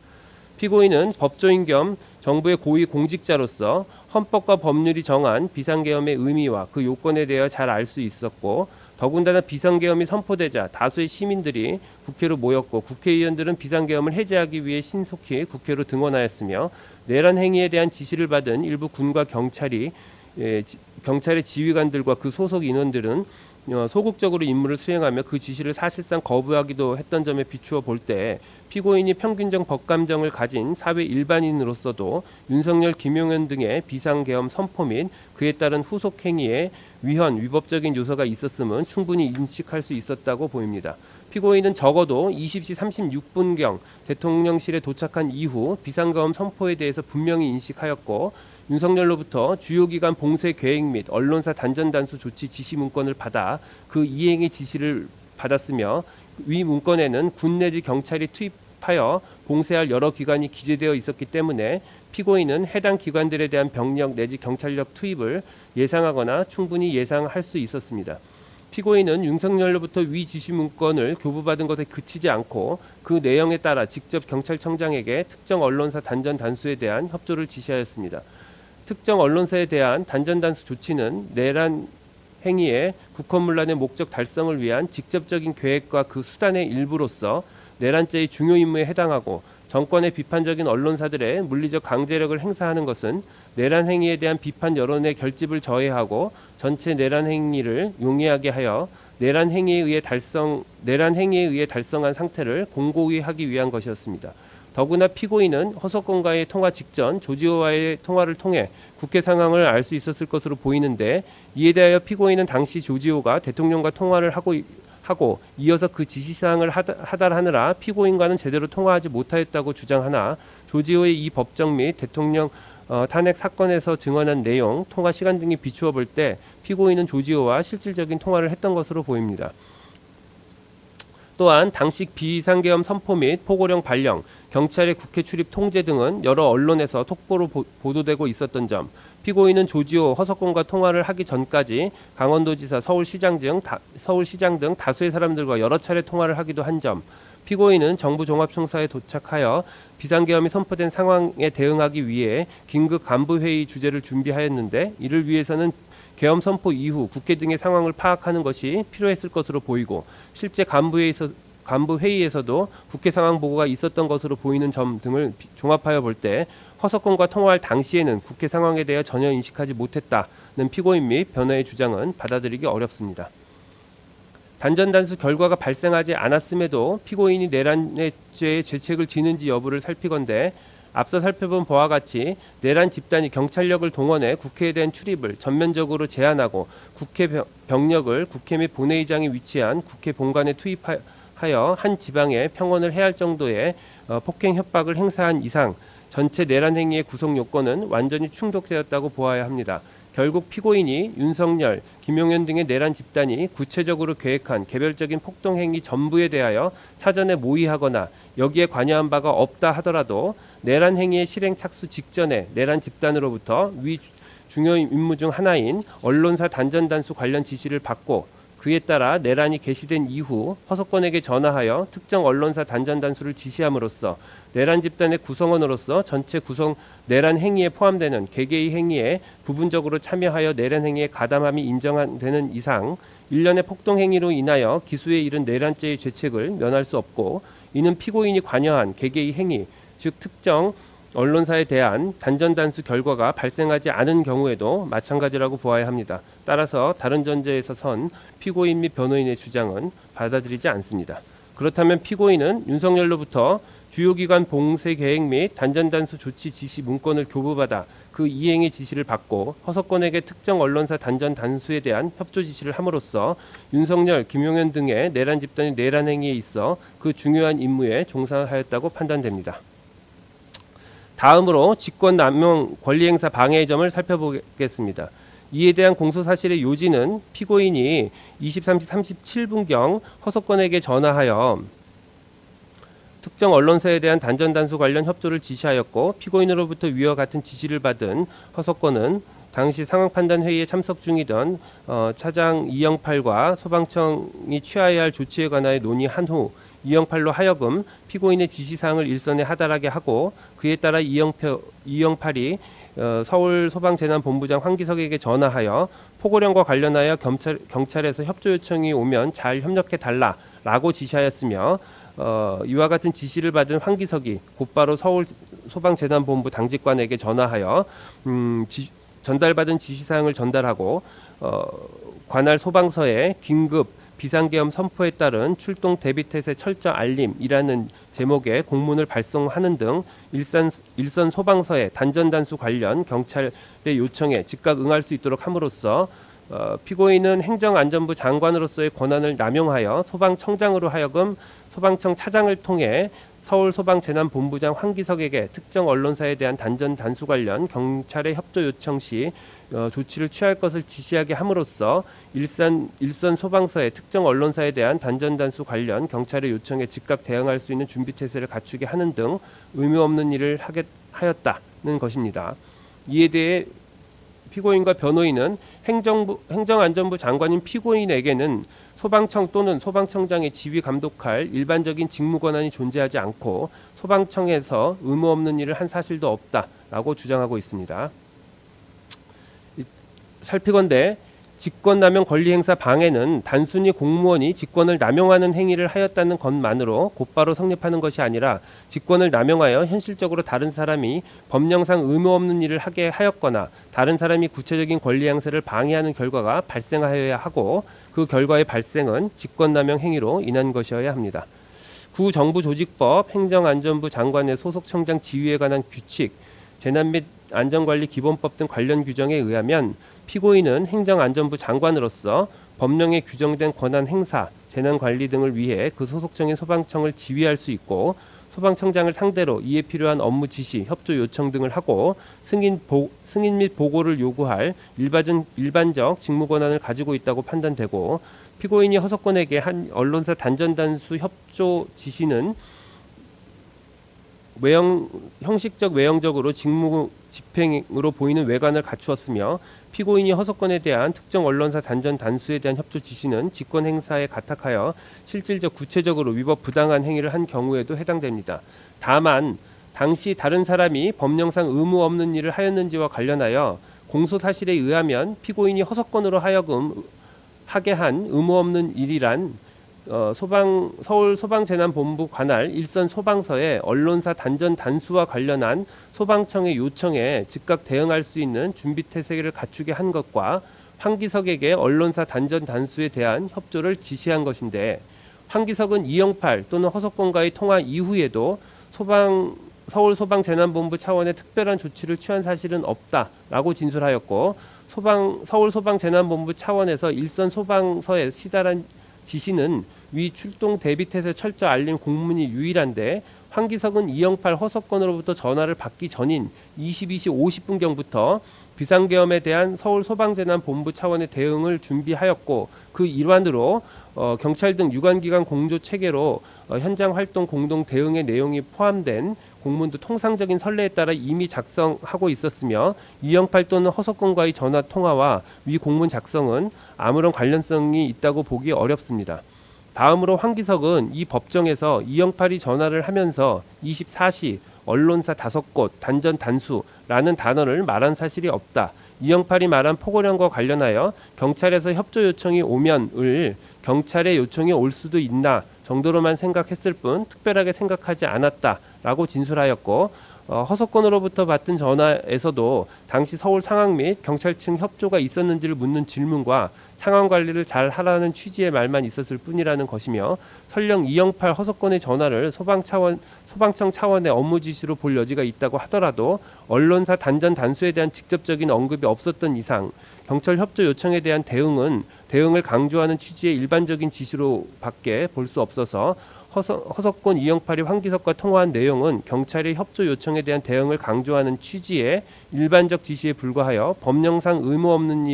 피고인은 법조인 겸 정부의 고위 공직자로서 헌법과 법률이 정한 비상계엄의 의미와 그 요건에 대해 잘 알 수 있었고 더군다나 비상계엄이 선포되자 다수의 시민들이 국회로 모였고 국회의원들은 비상계엄을 해제하기 위해 신속히 국회로 등원하였으며 내란 행위에 대한 지시를 받은 일부 군과 경찰의 지휘관들과 그 소속 인원들은 소극적으로 임무를 수행하며 그 지시를 사실상 거부하기도 했던 점에 비추어 볼 때 피고인이 평균적 법감정을 가진 사회 일반인으로서도 윤석열, 김용현 등의 비상계엄 선포 및 그에 따른 후속 행위에 위헌, 위법적인 요소가 있었음은 충분히 인식할 수 있었다고 보입니다. 피고인은 적어도 20시 36분경 대통령실에 도착한 이후 비상계엄 선포에 대해서 분명히 인식하였고 윤석열로부터 주요기관 봉쇄 계획 및 언론사 단전 단수 조치 지시 문건을 받아 그 이행의 지시를 받았으며 위 문건에는 군 내지 경찰이 투입하여 봉쇄할 여러 기관이 기재되어 있었기 때문에 피고인은 해당 기관들에 대한 병력 내지 경찰력 투입을 예상하거나 충분히 예상할 수 있었습니다. 피고인은 윤석열로부터 위 지시 문건을 교부받은 것에 그치지 않고 그 내용에 따라 직접 경찰청장에게 특정 언론사 단전 단수에 대한 협조를 지시하였습니다. 특정 언론사에 대한 단전 단수 조치는 내란 행위의 국헌문란의 목적 달성을 위한 직접적인 계획과 그 수단의 일부로서 내란죄의 중요 임무에 해당하고 정권의 비판적인 언론사들의 물리적 강제력을 행사하는 것은 내란 행위에 대한 비판 여론의 결집을 저해하고 전체 내란 행위를 용이하게 하여 내란 행위에 의해 달성한 상태를 공고히 하기 위한 것이었습니다. 더구나 피고인은 허석권과의 통화 직전 조지호와의 통화를 통해 국회 상황을 알 수 있었을 것으로 보이는데, 이에 대하여 피고인은 당시 조지호가 대통령과 통화를 하고 이어서 그 지시사항을 하달하느라 피고인과는 제대로 통화하지 못하였다고 주장하나, 조지호의 이 법정 및 대통령 탄핵 사건에서 증언한 내용, 통화 시간 등이 비추어 볼 때 피고인은 조지호와 실질적인 통화를 했던 것으로 보입니다. 또한 당시 비상계엄 선포 및 포고령 발령, 경찰의 국회 출입 통제 등은 여러 언론에서 톡보로 보도되고 있었던 점, 피고인은 조지호, 허석권과 통화를 하기 전까지 강원도지사, 서울시장 등 다수의 사람들과 여러 차례 통화를 하기도 한 점, 피고인은 정부 종합청사에 도착하여 비상계엄이 선포된 상황에 대응하기 위해 긴급 간부회의 주제를 준비하였는데, 이를 위해서는 계엄 선포 이후 국회 등의 상황을 파악하는 것이 필요했을 것으로 보이고, 실제 간부회의에서도 국회 상황 보고가 있었던 것으로 보이는 점 등을 종합하여 볼 때 허석권과 통화할 당시에는 국회 상황에 대해 전혀 인식하지 못했다는 피고인 및 변호의 주장은 받아들이기 어렵습니다. 단전단수 결과가 발생하지 않았음에도 피고인이 내란죄의 죄책을 지는지 여부를 살피건대, 앞서 살펴본 바와 같이 내란 집단이 경찰력을 동원해 국회에 대한 출입을 전면적으로 제한하고 국회 병력을 국회 및 본회의장에 위치한 국회 본관에 투입하여 한 지방에 평원을 해야 할 정도의 폭행 협박을 행사한 이상 전체 내란 행위의 구성 요건은 완전히 충족되었다고 보아야 합니다. 결국 피고인이 윤석열, 김용현 등의 내란 집단이 구체적으로 계획한 개별적인 폭동행위 전부에 대하여 사전에 모의하거나 여기에 관여한 바가 없다 하더라도 내란 행위의 실행 착수 직전에 내란 집단으로부터 위 중요 임무 중 하나인 언론사 단전단수 관련 지시를 받고, 그에 따라 내란이 개시된 이후 허석권에게 전화하여 특정 언론사 단전단수를 지시함으로써 내란 집단의 구성원으로서 전체 구성 내란 행위에 포함되는 개개의 행위에 부분적으로 참여하여 내란 행위에 가담함이 인정되는 이상 일련의 폭동행위로 인하여 기수에 이른 내란죄의 죄책을 면할 수 없고, 이는 피고인이 관여한 개개의 행위, 즉 특정 언론사에 대한 단전단수 결과가 발생하지 않은 경우에도 마찬가지라고 보아야 합니다. 따라서 다른 전제에서 선 피고인 및 변호인의 주장은 받아들이지 않습니다. 그렇다면 피고인은 윤석열로부터 주요기관 봉쇄 계획 및 단전단수 조치 지시 문건을 교부받아 그 이행의 지시를 받고 허석권에게 특정 언론사 단전 단수에 대한 협조 지시를 함으로써 윤석열, 김용현 등의 내란 집단의 내란 행위에 있어 그 중요한 임무에 종사하였다고 판단됩니다. 다음으로 직권남용 권리행사 방해의 점을 살펴보겠습니다. 이에 대한 공소사실의 요지는 피고인이 23시 37분경 허석권에게 전화하여 특정 언론사에 대한 단전단수 관련 협조를 지시하였고, 피고인으로부터 위와 같은 지시를 받은 허석권은 당시 상황판단회의에 참석 중이던 차장 이영팔과 소방청이 취하여야 할 조치에 관하여 논의한 후 이영팔로 하여금 피고인의 지시사항을 일선에 하달하게 하고, 그에 따라 이영팔이 서울소방재난본부장 황기석에게 전화하여 포고령과 관련하여 경찰에서 협조 요청이 오면 잘 협력해달라라고 지시하였으며, 이와 같은 지시를 받은 황기석이 곧바로 서울소방재난본부 당직관에게 전화하여 전달받은 지시사항을 전달하고 관할 소방서에 긴급 비상계엄 선포에 따른 출동 대비태세 철저 알림이라는 제목의 공문을 발송하는 등 일선 소방서에 단전단수 관련 경찰의 요청에 즉각 응할 수 있도록 함으로써 피고인은 행정안전부 장관으로서의 권한을 남용하여 소방청장으로 하여금 소방청 차장을 통해 서울소방재난본부장 황기석에게 특정 언론사에 대한 단전단수 관련 경찰의 협조 요청 시 조치를 취할 것을 지시하게 함으로써 일선 소방서의 특정 언론사에 대한 단전단수 관련 경찰의 요청에 즉각 대응할 수 있는 준비태세를 갖추게 하는 등 의무 없는 일을 하였다는 것입니다. 이에 대해 피고인과 변호인은 행정안전부 장관인 피고인에게는 소방청 또는 소방청장의 지휘 감독할 일반적인 직무 권한이 존재하지 않고 소방청에서 의무 없는 일을 한 사실도 없다라고 주장하고 있습니다. 살피건대 직권남용 권리행사 방해는 단순히 공무원이 직권을 남용하는 행위를 하였다는 것만으로 곧바로 성립하는 것이 아니라 직권을 남용하여 현실적으로 다른 사람이 법령상 의무 없는 일을 하게 하였거나 다른 사람이 구체적인 권리행사를 방해하는 결과가 발생하여야 하고 그 결과의 발생은 직권남용 행위로 인한 것이어야 합니다. 구정부조직법 행정안전부 장관의 소속청장 지휘에 관한 규칙, 재난 및 안전관리 기본법 등 관련 규정에 의하면 피고인은 행정안전부 장관으로서 법령에 규정된 권한 행사, 재난관리 등을 위해 그 소속청인 소방청을 지휘할 수 있고 소방청장을 상대로 이에 필요한 업무 지시, 협조 요청 등을 하고 승인 및 보고를 요구할 일반적 직무 권한을 가지고 있다고 판단되고 피고인이 허석권에게 한 언론사 단전단수 협조 지시는 형식적 외형적으로 직무 집행으로 보이는 외관을 갖추었으며 피고인이 허석권에 대한 특정 언론사 단전 단수에 대한 협조 지시는 직권 행사에 가탁하여 실질적 구체적으로 위법 부당한 행위를 한 경우에도 해당됩니다. 다만 당시 다른 사람이 법령상 의무 없는 일을 하였는지와 관련하여 공소 사실에 의하면 피고인이 허석권으로 하여금 하게 한 의무 없는 일이란 서울 소방재난본부 관할 일선 소방서에 언론사 단전 단수와 관련한 소방청의 요청에 즉각 대응할 수 있는 준비 태세를 갖추게 한 것과 황기석에게 언론사 단전 단수에 대한 협조를 지시한 것인데 황기석은 이영팔 또는 허석권과의 통화 이후에도 서울 소방재난본부 차원의 특별한 조치를 취한 사실은 없다라고 진술하였고 서울 소방재난본부 차원에서 일선 소방서에 시달한 지시는 위 출동 대비 태세 철저 알림 공문이 유일한데 황기석은 이영팔 허석권으로부터 전화를 받기 전인 22시 50분경부터 비상계엄에 대한 서울 소방재난본부 차원의 대응을 준비하였고 그 일환으로 경찰 등 유관기관 공조 체계로 현장 활동 공동 대응의 내용이 포함된 공문도 통상적인 선례에 따라 이미 작성하고 있었으며 이영팔 또는 허석권과의 전화 통화와 위 공문 작성은 아무런 관련성이 있다고 보기 어렵습니다. 다음으로 황기석은 이 법정에서 이영팔이 전화를 하면서 24시, 언론사 5곳, 단전 단수라는 단어를 말한 사실이 없다. 이영팔이 말한 포고령과 관련하여 경찰에서 협조 요청이 오면을 경찰의 요청이 올 수도 있나 정도로만 생각했을 뿐 특별하게 생각하지 않았다라고 진술하였고 허석권으로부터 받은 전화에서도 당시 서울 상황 및 경찰 측 협조가 있었는지를 묻는 질문과 상황 관리를 잘 하라는 취지의 말만 있었을 뿐이라는 것이며 설령 이영팔 허석권의 전화를 소방청 차원의 업무 지시로 볼 여지가 있다고 하더라도 언론사 단전 단수에 대한 직접적인 언급이 없었던 이상 경찰 협조 요청에 대한 대응을 강조하는 취지의 일반적인 지시로 밖에 볼 수 없어서 허석권 이영팔이 황기석과 통화한 내용은 경찰의 협조 요청에 대한 대응을 강조하는 취지의 일반적 지시에 불과하여 법령상 의무 없는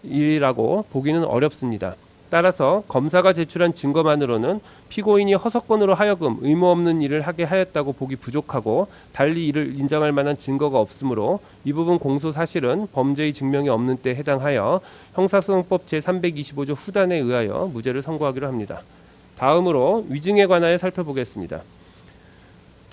일이라고 보기는 어렵습니다. 따라서 검사가 제출한 증거만으로는 피고인이 허석권으로 하여금 의무 없는 일을 하게 하였다고 보기 부족하고 달리 이를 인정할 만한 증거가 없으므로 이 부분 공소 사실은 범죄의 증명이 없는 때 해당하여 형사소송법 제325조 후단에 의하여 무죄를 선고하기로 합니다. 다음으로 위증에 관하여 살펴보겠습니다.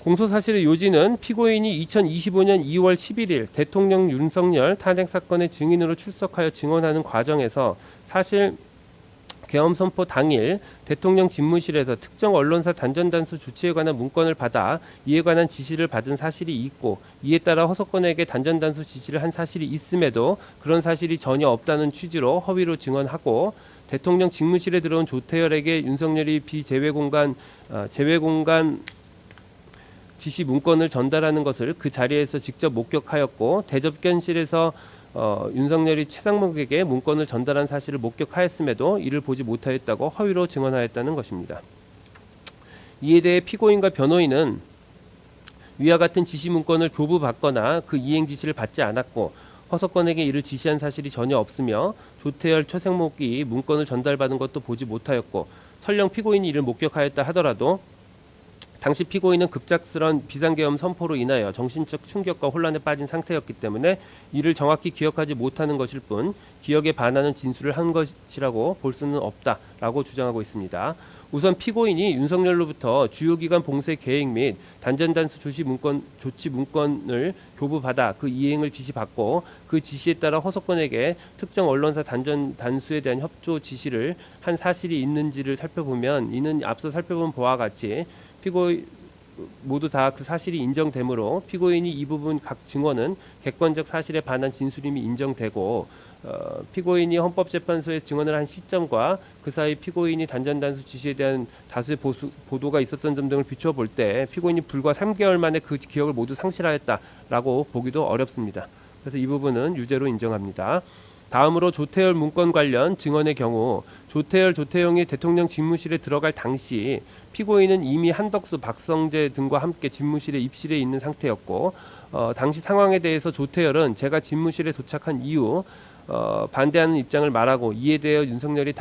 공소사실의 요지는 피고인이 2025년 2월 11일 대통령 윤석열 탄핵사건의 증인으로 출석하여 증언하는 과정에서 사실 계엄 선포 당일 대통령 집무실에서 특정 언론사 단전단수 조치에 관한 문건을 받아 이에 관한 지시를 받은 사실이 있고 이에 따라 허석권에게 단전단수 지시를 한 사실이 있음에도 그런 사실이 전혀 없다는 취지로 허위로 증언하고 대통령 직무실에 들어온 조태열에게 윤석열이 제외공간 지시 문건을 전달하는 것을 그 자리에서 직접 목격하였고 대접견실에서 윤석열이 최상목에게 문건을 전달한 사실을 목격하였음에도 이를 보지 못하였다고 허위로 증언하였다는 것입니다. 이에 대해 피고인과 변호인은 위와 같은 지시 문건을 교부받거나 그 이행 지시를 받지 않았고 허석권에게 이를 지시한 사실이 전혀 없으며 조태열, 최상목이 문건을 전달받은 것도 보지 못하였고 설령 피고인이 이를 목격하였다 하더라도 당시 피고인은 급작스런 비상계엄 선포로 인하여 정신적 충격과 혼란에 빠진 상태였기 때문에 이를 정확히 기억하지 못하는 것일 뿐 기억에 반하는 진술을 한 것이라고 볼 수는 없다라고 주장하고 있습니다. 우선 피고인이 윤석열로부터 주요기관 봉쇄 계획 및 단전단수 조치 문건을 교부받아 그 이행을 지시받고 그 지시에 따라 허석권에게 특정 언론사 단전 단수에 대한 협조 지시를 한 사실이 있는지를 살펴보면 이는 앞서 살펴본 바와 같이 피고인 모두 다 그 사실이 인정되므로 피고인이 이 부분 각 증언은 객관적 사실에 반한 진술임이 인정되고 피고인이 헌법재판소에 증언을 한 시점과 그 사이 피고인이 단전단수 지시에 대한 다수의 보도가 있었던 점 등을 비추어 볼 때 피고인이 불과 3개월 만에 그 기억을 모두 상실하였다라고 보기도 어렵습니다. 그래서 이 부분은 유죄로 인정합니다. 다음으로 조태열 문건 관련 증언의 경우 조태영이 대통령 집무실에 들어갈 당시 피고인은 이미 한덕수, 박성재 등과 함께 집무실에 입실해 있는 상태였고 당시 상황에 대해서 조태열은 제가 집무실에 도착한 이후 반대하는 입장을 말하고 이에 대해 윤석열이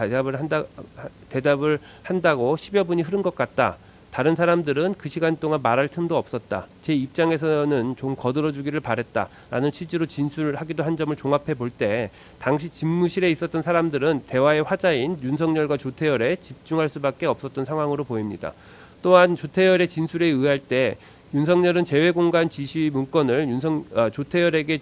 대답을 한다고 10여 분이 흐른 것 같다. 다른 사람들은 그 시간 동안 말할 틈도 없었다. 제 입장에서는 좀 거들어주기를 바랬다. 라는 취지로 진술하기도 한 점을 종합해 볼 때 당시 집무실에 있었던 사람들은 대화의 화자인 윤석열과 조태열에 집중할 수밖에 없었던 상황으로 보입니다. 또한 조태열의 진술에 의할 때 윤석열은 제외공간 지시 문건을 조태열에게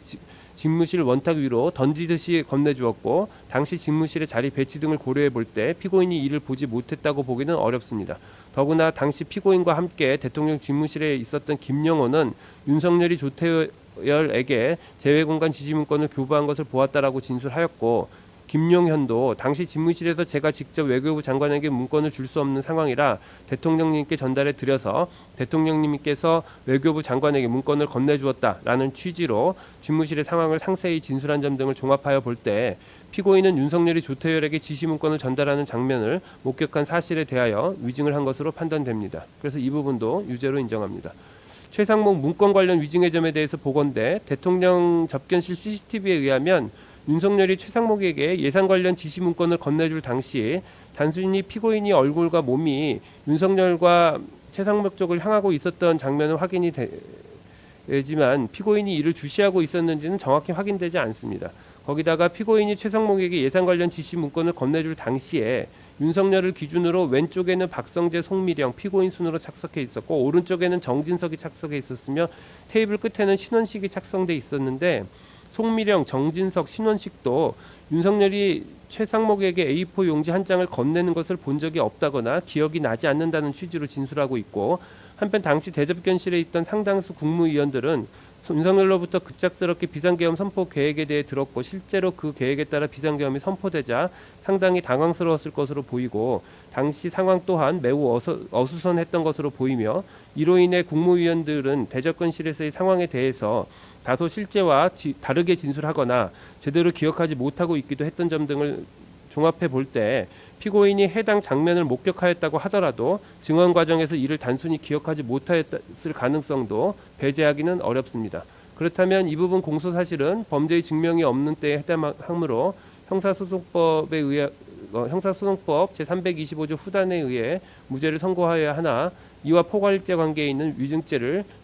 집무실 원탁 위로 던지듯이 건네주었고 당시 집무실의 자리 배치 등을 고려해 볼 때 피고인이 이를 보지 못했다고 보기는 어렵습니다. 더구나 당시 피고인과 함께 대통령 집무실에 있었던 김영호는 윤석열이 조태열에게 제외공간 지시 문건을 교부한 것을 보았다라고 진술하였고 김용현도 당시 집무실에서 제가 직접 외교부 장관에게 문건을 줄 수 없는 상황이라 대통령님께 전달해 드려서 대통령님께서 외교부 장관에게 문건을 건네주었다라는 취지로 집무실의 상황을 상세히 진술한 점 등을 종합하여 볼 때 피고인은 윤석열이 조태열에게 지시 문건을 전달하는 장면을 목격한 사실에 대하여 위증을 한 것으로 판단됩니다. 그래서 이 부분도 유죄로 인정합니다. 최상목 문건 관련 위증의 점에 대해서 보건대 대통령 접견실 CCTV에 의하면 윤석열이 최상목에게 예산 관련 지시 문건을 건네줄 당시 단순히 피고인이 얼굴과 몸이 윤석열과 최상목 쪽을 향하고 있었던 장면은 확인이 되지만 피고인이 이를 주시하고 있었는지는 정확히 확인되지 않습니다. 거기다가 피고인이 최상목에게 예산 관련 지시 문건을 건네줄 당시에 윤석열을 기준으로 왼쪽에는 박성재, 송미령 피고인 순으로 착석해 있었고 오른쪽에는 정진석이 착석해 있었으며 테이블 끝에는 신원식이 착성돼 있었는데 송미령, 정진석, 신원식도 윤석열이 최상목에게 A4 용지 한 장을 건네는 것을 본 적이 없다거나 기억이 나지 않는다는 취지로 진술하고 있고 한편 당시 대접견실에 있던 상당수 국무위원들은 윤석열로부터 급작스럽게 비상계엄 선포 계획에 대해 들었고 실제로 그 계획에 따라 비상계엄이 선포되자 상당히 당황스러웠을 것으로 보이고 당시 상황 또한 매우 어수선했던 것으로 보이며 이로 인해 국무위원들은 대접견실에서의 상황에 대해서 다소 실제와 다르게 진술하거나 제대로 기억하지 못하고 있기도 했던 점 등을 종합해 볼 때 피고인이 해당 장면을 목격하였다고 하더라도 증언 과정에서 이를 단순히 기억하지 못하였을 가능성도 배제하기는 어렵습니다. 그렇다면 이 부분 공소사실은 범죄의 증명이 없는 때에 해당하므로 형사소송법 제325조 후단에 의해 무죄를 선고하여야 하나 이와 포괄적 관계에 있는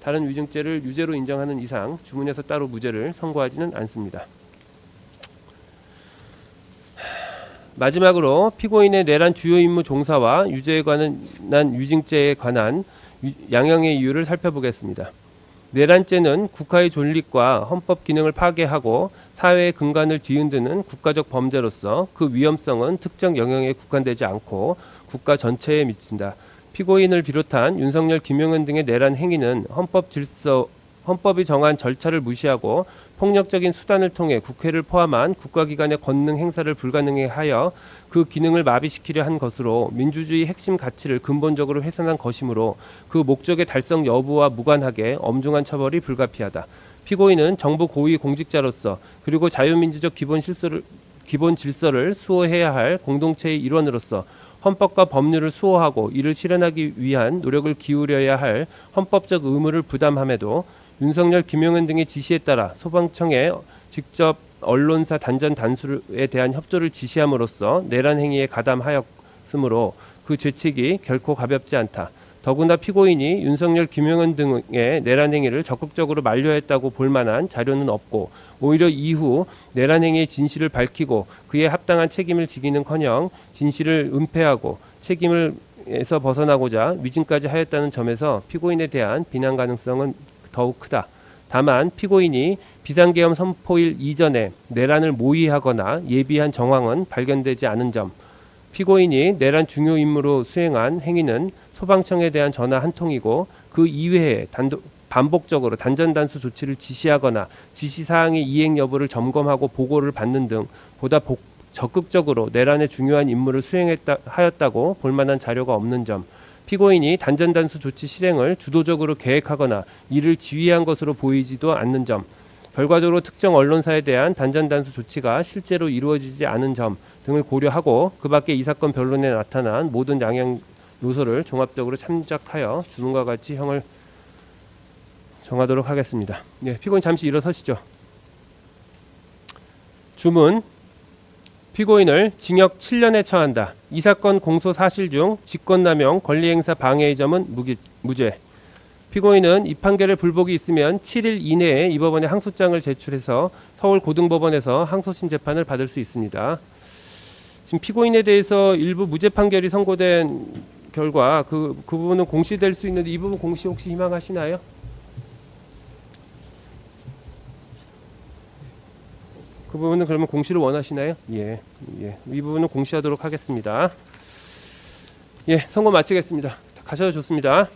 다른 위증죄를 유죄로 인정하는 이상 주문에서 따로 무죄를 선고하지는 않습니다. 마지막으로 피고인의 내란 주요 임무 종사와 유죄에 관한 위증죄에 관한 양형의 이유를 살펴보겠습니다. 내란죄는 국가의 존립과 헌법 기능을 파괴하고 사회의 근간을 뒤흔드는 국가적 범죄로서 그 위험성은 특정 영역에 국한되지 않고 국가 전체에 미친다. 피고인을 비롯한 윤석열, 김용현 등의 내란 행위는 헌법이 정한 절차를 무시하고 폭력적인 수단을 통해 국회를 포함한 국가기관의 권능 행사를 불가능하게 하여 그 기능을 마비시키려 한 것으로 민주주의 핵심 가치를 근본적으로 훼손한 것이므로 그 목적의 달성 여부와 무관하게 엄중한 처벌이 불가피하다. 피고인은 정부 고위 공직자로서 그리고 자유민주적 기본 질서를 수호해야 할 공동체의 일원으로서 헌법과 법률을 수호하고 이를 실현하기 위한 노력을 기울여야 할 헌법적 의무를 부담함에도 윤석열, 김용현 등의 지시에 따라 소방청에 직접 언론사 단전 단수에 대한 협조를 지시함으로써 내란 행위에 가담하였으므로 그 죄책이 결코 가볍지 않다. 더구나 피고인이 윤석열, 김용현 등의 내란 행위를 적극적으로 만류했다고 볼 만한 자료는 없고 오히려 이후 내란 행위의 진실을 밝히고 그에 합당한 책임을 지기는커녕 진실을 은폐하고 책임에서 벗어나고자 위증까지 하였다는 점에서 피고인에 대한 비난 가능성은 더욱 크다. 다만 피고인이 비상계엄 선포일 이전에 내란을 모의하거나 예비한 정황은 발견되지 않은 점, 피고인이 내란 중요 임무로 수행한 행위는 소방청에 대한 전화 한 통이고 그 이외에 반복적으로 단전단수 조치를 지시하거나 지시사항의 이행 여부를 점검하고 보고를 받는 등 보다 적극적으로 내란의 중요한 임무를 수행하였다고 볼 만한 자료가 없는 점, 피고인이 단전단수 조치 실행을 주도적으로 계획하거나 이를 지휘한 것으로 보이지도 않는 점, 결과적으로 특정 언론사에 대한 단전단수 조치가 실제로 이루어지지 않은 점 등을 고려하고 그 밖에 이 사건 변론에 나타난 모든 양형 요소를 종합적으로 참작하여 주문과 같이 형을 정하도록 하겠습니다. 네, 피고인 잠시 일어서시죠. 주문. 피고인을 징역 7년에 처한다. 이 사건 공소 사실 중 직권남용 권리행사 방해의 점은 무죄. 피고인은 이 판결에 불복이 있으면 7일 이내에 이 법원에 항소장을 제출해서 서울고등법원에서 항소심 재판을 받을 수 있습니다. 지금 피고인에 대해서 일부 무죄 판결이 선고된 결과 그 부분은 공시될 수 있는데 이 부분 공시 혹시 희망하시나요? 그 부분은 그러면 공시를 원하시나요? 예. 이 부분은 공시하도록 하겠습니다. 예, 선고 마치겠습니다. 가셔도 좋습니다.